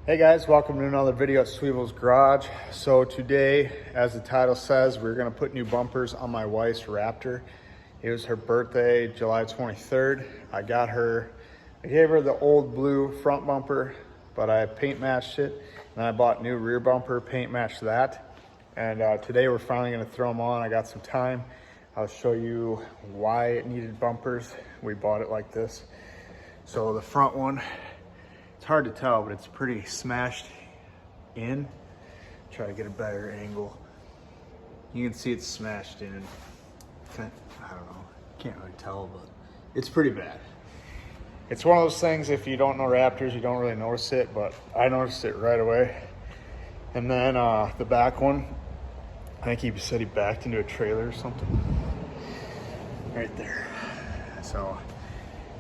Hey guys, welcome to another video at Sweevel's Garage. So today, as the title says, we're gonna put new bumpers on my wife's Raptor. It was her birthday, July 23rd. I gave her the old blue front bumper, but I paint matched it. And I bought new rear bumper, paint matched that. And today we're finally gonna throw them on. I got some time. I'll show you why it needed bumpers. We bought it like this. So the front one, it's hard to tell, but it's pretty smashed in. Try to get a better angle. You can see it's smashed in. I don't know, can't really tell, but it's pretty bad. It's one of those things, if you don't know Raptors, you don't really notice it, but I noticed it right away. And then the back one, I think he said he backed into a trailer or something. Right there. So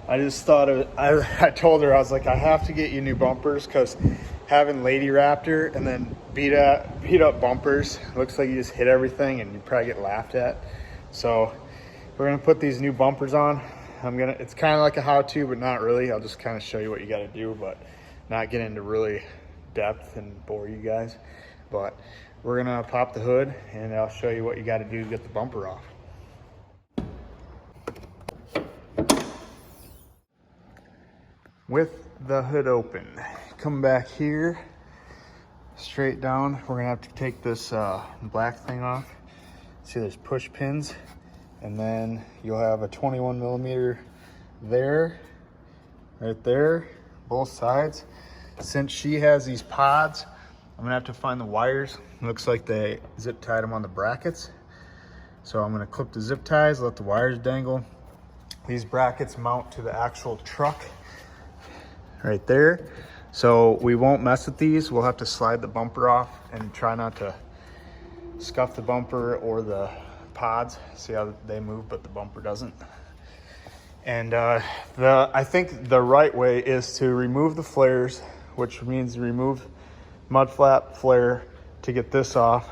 I just thought of it. I told her, I was like, I have to get you new bumpers because having Lady Raptor and then beat up bumpers, looks like you just hit everything and you probably get laughed at. So we're gonna put these new bumpers on. It's kind of like a how-to, but not really. I'll just kind of show you what you got to do, but not get into really depth and bore you guys. But we're gonna pop the hood and I'll show you what you got to do to get the bumper off. With the hood open, come back here, straight down. We're gonna have to take this black thing off. See, there's push pins, and then you'll have a 21 millimeter there, right there, both sides. Since she has these pods, I'm gonna have to find the wires. It looks like they zip tied them on the brackets. So I'm gonna clip the zip ties, let the wires dangle. These brackets mount to the actual truck right there. So we won't mess with these. We'll have to slide the bumper off and try not to scuff the bumper or the pods. See how they move, but the bumper doesn't. And I think the right way is to remove the flares, which means remove mud flap flare to get this off,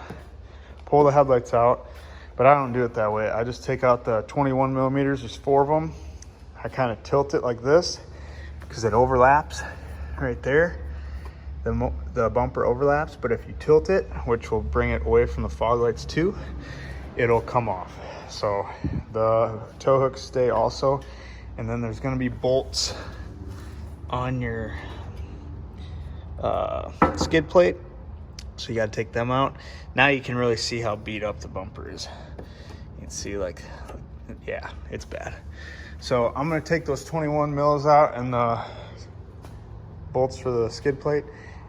pull the headlights out. But I don't do it that way. I just take out the 21 millimeters, there's 4 of them. I kind of tilt it like this, because it overlaps right there. The bumper overlaps, but if you tilt it, which will bring it away from the fog lights too, it'll come off. So the tow hooks stay also, and then there's gonna be bolts on your skid plate, so you gotta take them out. Now you can really see how beat up the bumper is. You can see, like, yeah, it's bad. So I'm gonna take those 21 mils out and the bolts for the skid plate,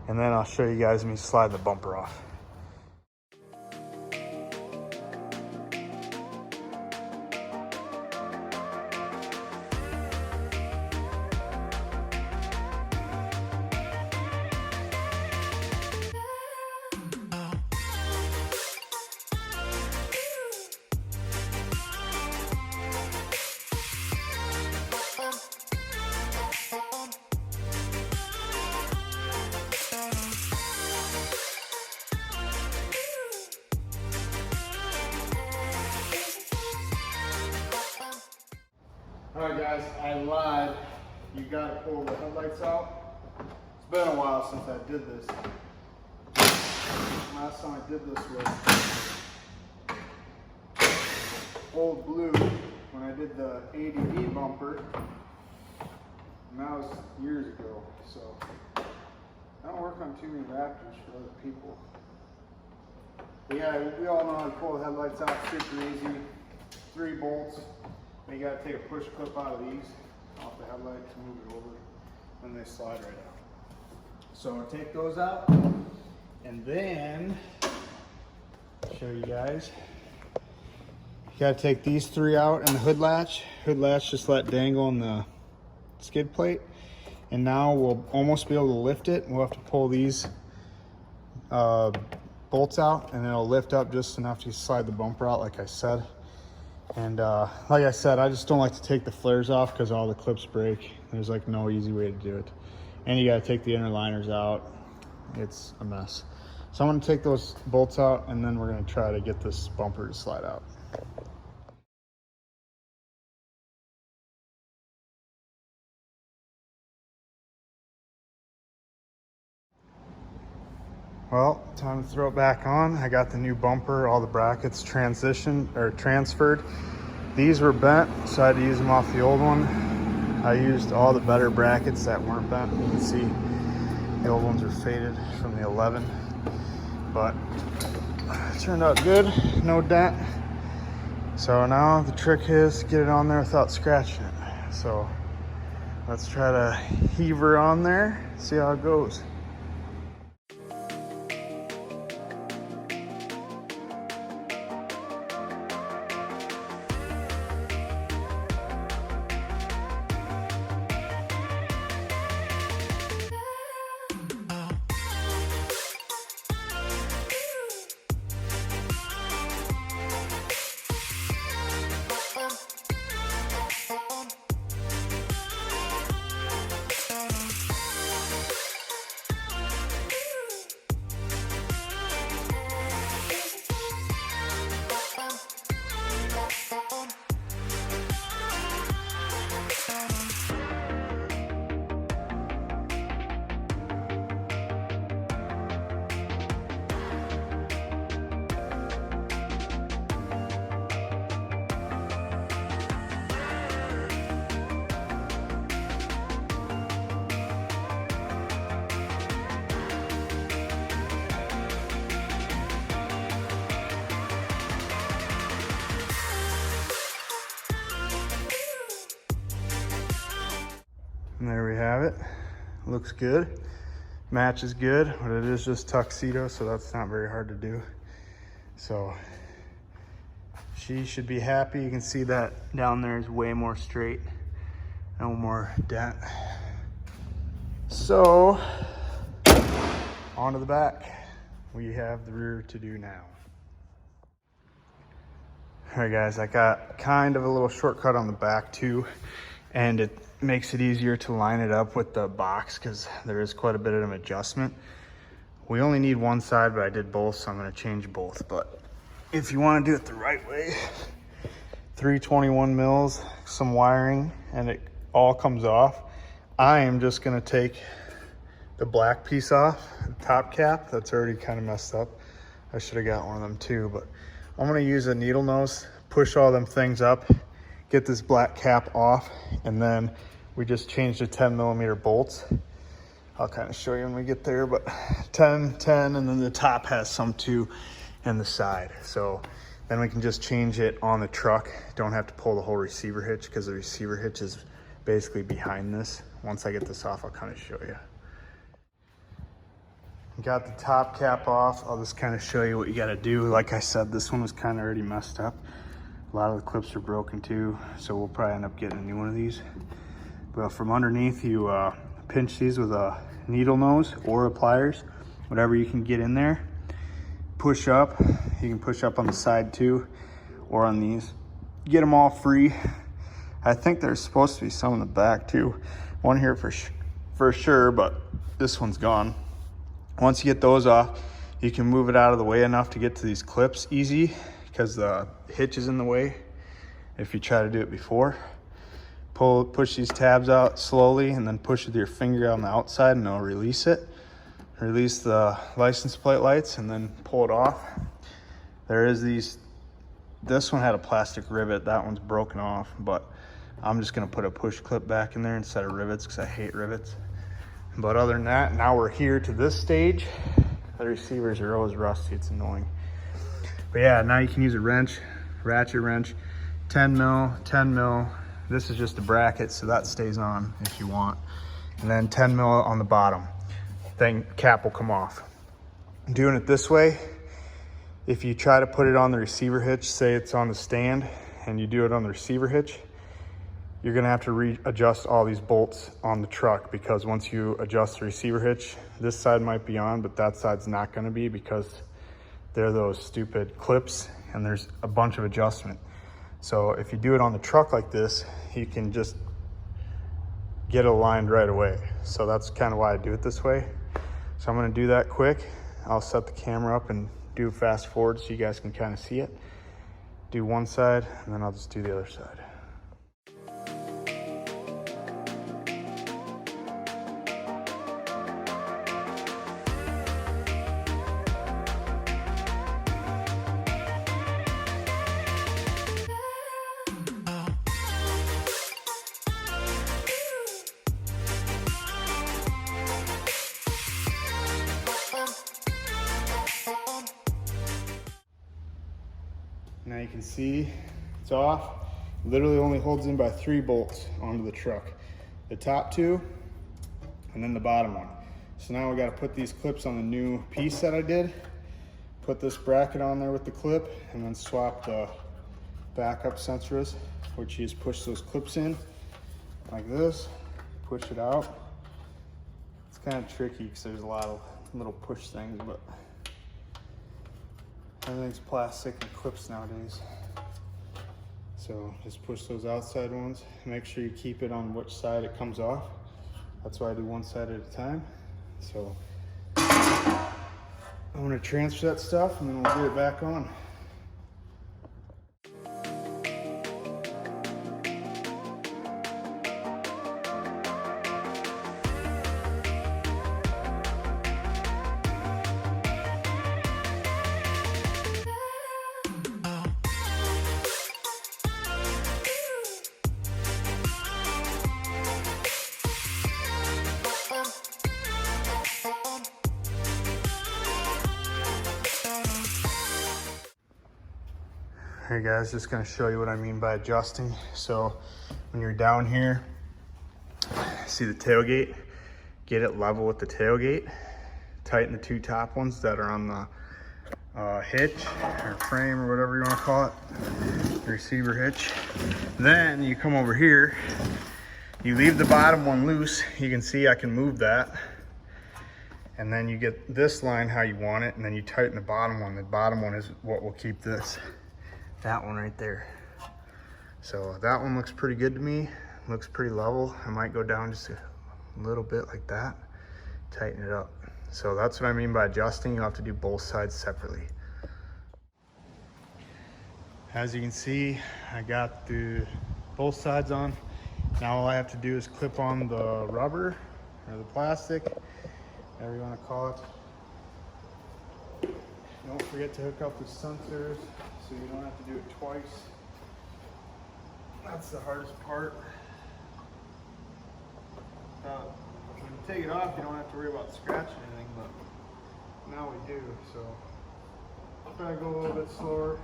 and then I'll show you guys me slide the bumper off. All right guys, I lied. You gotta pull the headlights out. It's been a while since I did this. Last time I did this was old blue when I did the ADV bumper. And that was years ago. So I don't work on too many Raptors for other people. But yeah, we all know how to pull the headlights out super easy. 3 bolts. And you gotta take a push clip out of these, off the headlight, to move it over, and they slide right out. So take those out, and then show you guys. You gotta take these 3 out and the hood latch. Hood latch just let dangle on the skid plate. And now we'll almost be able to lift it. We'll have to pull these bolts out, and it'll lift up just enough to slide the bumper out, like I said. And like I said, I just don't like to take the flares off because all the clips break. There's like no easy way to do it. And you gotta take the inner liners out. It's a mess. So I'm gonna take those bolts out, and then we're gonna try to get this bumper to slide out. Well, time to throw it back on. I got the new bumper, all the brackets transferred. These were bent, so I had to use them off the old one. I used all the better brackets that weren't bent. You can see the old ones are faded from the 11, but it turned out good, no dent. So now the trick is get it on there without scratching it. So let's try to heave her on there, see how it goes. And there we have it. Looks good. Match is good, but it is just tuxedo, so that's not very hard to do. So she should be happy. You can see that down there is way more straight. No more dent. So on to the back. We have the rear to do now. All right guys, I got kind of a little shortcut on the back too, and it makes it easier to line it up with the box because there is quite a bit of an adjustment. We only need one side, but I did both, so I'm going to change both. But if you want to do it the right way, 321 mils, some wiring, and it all comes off. I am just going to take the black piece off, the top cap. That's already kind of messed up. I should have got one of them too, but I'm going to use a needle nose, push all them things up, get this black cap off, and then we just change the 10 millimeter bolts. I'll kind of show you when we get there, but 10, 10, and then the top has some too, and the side. So then we can just change it on the truck. Don't have to pull the whole receiver hitch because the receiver hitch is basically behind this. Once I get this off, I'll kind of show you. Got the top cap off. I'll just kind of show you what you got to do. Like I said, this one was kind of already messed up. A lot of the clips are broken too, so we'll probably end up getting a new one of these. But from underneath, you pinch these with a needle nose or a pliers, whatever you can get in there. Push up. You can push up on the side too, or on these. Get them all free. I think there's supposed to be some in the back too. One here for sure, but this one's gone. Once you get those off, you can move it out of the way enough to get to these clips easy, because the hitch is in the way if you try to do it before. Push these tabs out slowly and then push with your finger on the outside and it'll release it. Release the license plate lights and then pull it off. There is this one had a plastic rivet, that one's broken off, but I'm just gonna put a push clip back in there instead of rivets because I hate rivets. But other than that, now we're here to this stage. The receivers are always rusty, it's annoying. But yeah, now you can use a wrench, ratchet wrench, 10 mil, 10 mil. This is just a bracket, so that stays on if you want. And then 10 mil on the bottom. Then cap will come off. Doing it this way, if you try to put it on the receiver hitch, say it's on the stand, and you do it on the receiver hitch, you're gonna have to readjust all these bolts on the truck, because once you adjust the receiver hitch, this side might be on, but that side's not gonna be, because they're those stupid clips and there's a bunch of adjustment. So if you do it on the truck like this, you can just get it aligned right away. So that's kind of why I do it this way. So I'm gonna do that quick. I'll set the camera up and do fast forward so you guys can kind of see it. Do one side and then I'll just do the other side. Now you can see it's off. Literally only holds in by 3 bolts onto the truck. The top 2 and then the bottom one. So now we got to put these clips on the new piece that I did. Put this bracket on there with the clip and then swap the backup sensors, which you just push those clips in like this, push it out. It's kind of tricky because there's a lot of little push things, but everything's plastic and clips nowadays. So just push those outside ones. Make sure you keep it on which side it comes off. That's why I do one side at a time. So I'm gonna transfer that stuff and then we'll get it back on. Hey guys, just gonna show you what I mean by adjusting. So when you're down here, see the tailgate, get it level with the tailgate, tighten the 2 top ones that are on the hitch or frame or whatever you want to call it, the receiver hitch. Then you come over here, you leave the bottom one loose. You can see I can move that. And then you get this line how you want it, and then you tighten the bottom one. The bottom one is what will keep this. That one right there. So that one looks pretty good to me. Looks pretty level. I might go down just a little bit like that, tighten it up. So that's what I mean by adjusting. You have to do both sides separately. As you can see, I got both sides on. Now all I have to do is clip on the rubber or the plastic, whatever you want to call it. Don't forget to hook up the sensors so you don't have to do it twice. That's the hardest part. When you take it off, you don't have to worry about scratching anything, but now we do. So I'll try to go a little bit slower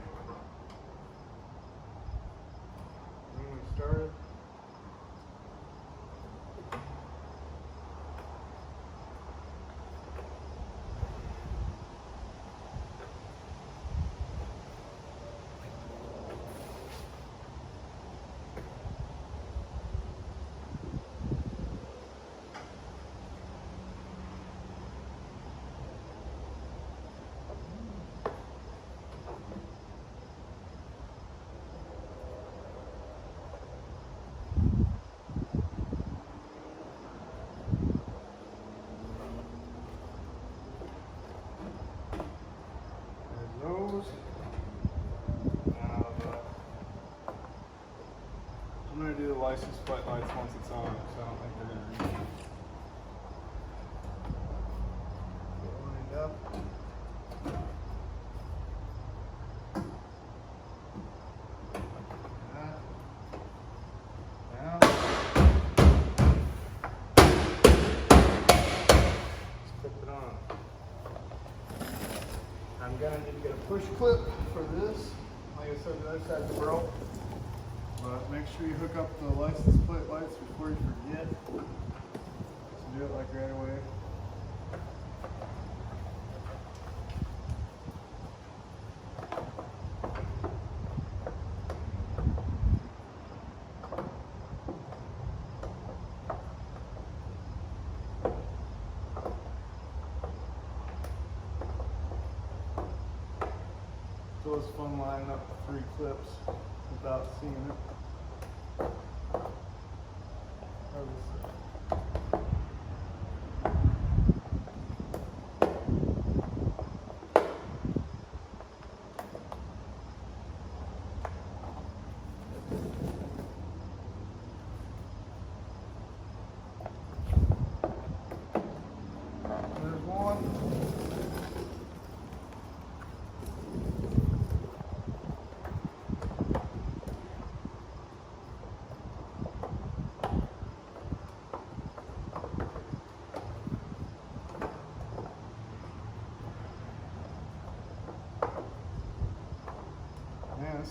when we started. I'm going to do the license plate lights once it's on, so I don't think they're going to read it. Get lined up. Down. Just clip it on. I'm going to need to get a push clip for this. Like I said, the other side's broke. But make sure you hook up the license plate lights before you forget. So do it like right away. It's always fun lining up the 3 clips without seeing it. There's one.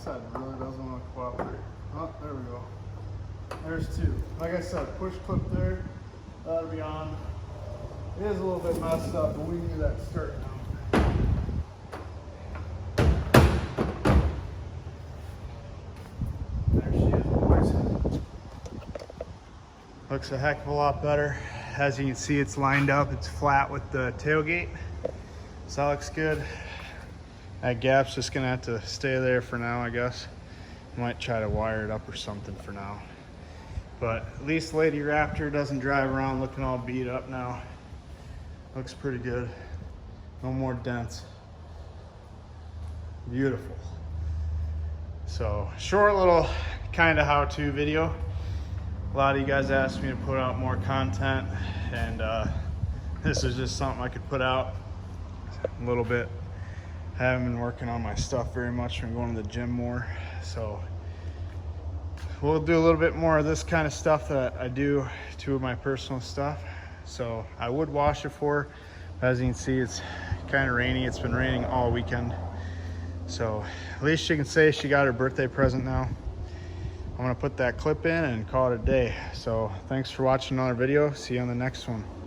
side really doesn't want to cooperate. Oh, there we go. There's two. Like I said, push clip there. That'll be on. It is a little bit messed up, but we need that to start now. There she is, boys. Looks a heck of a lot better. As you can see, it's lined up. It's flat with the tailgate. So that looks good. That gap's just gonna have to stay there for now, I guess. Might try to wire it up or something for now. But at least Lady Raptor doesn't drive around looking all beat up now. Looks pretty good. No more dents. Beautiful. So short little kind of how-to video. A lot of you guys asked me to put out more content, and this is just something I could put out a little bit. I haven't been working on my stuff very much. I'm going to the gym more, so we'll do a little bit more of this kind of stuff that I do to my personal stuff. So I would wash it for, as you can see, it's kind of rainy. It's been raining all weekend, so at least she can say she got her birthday present now. I'm gonna put that clip in and call it a day. So thanks for watching another video. See you on the next one.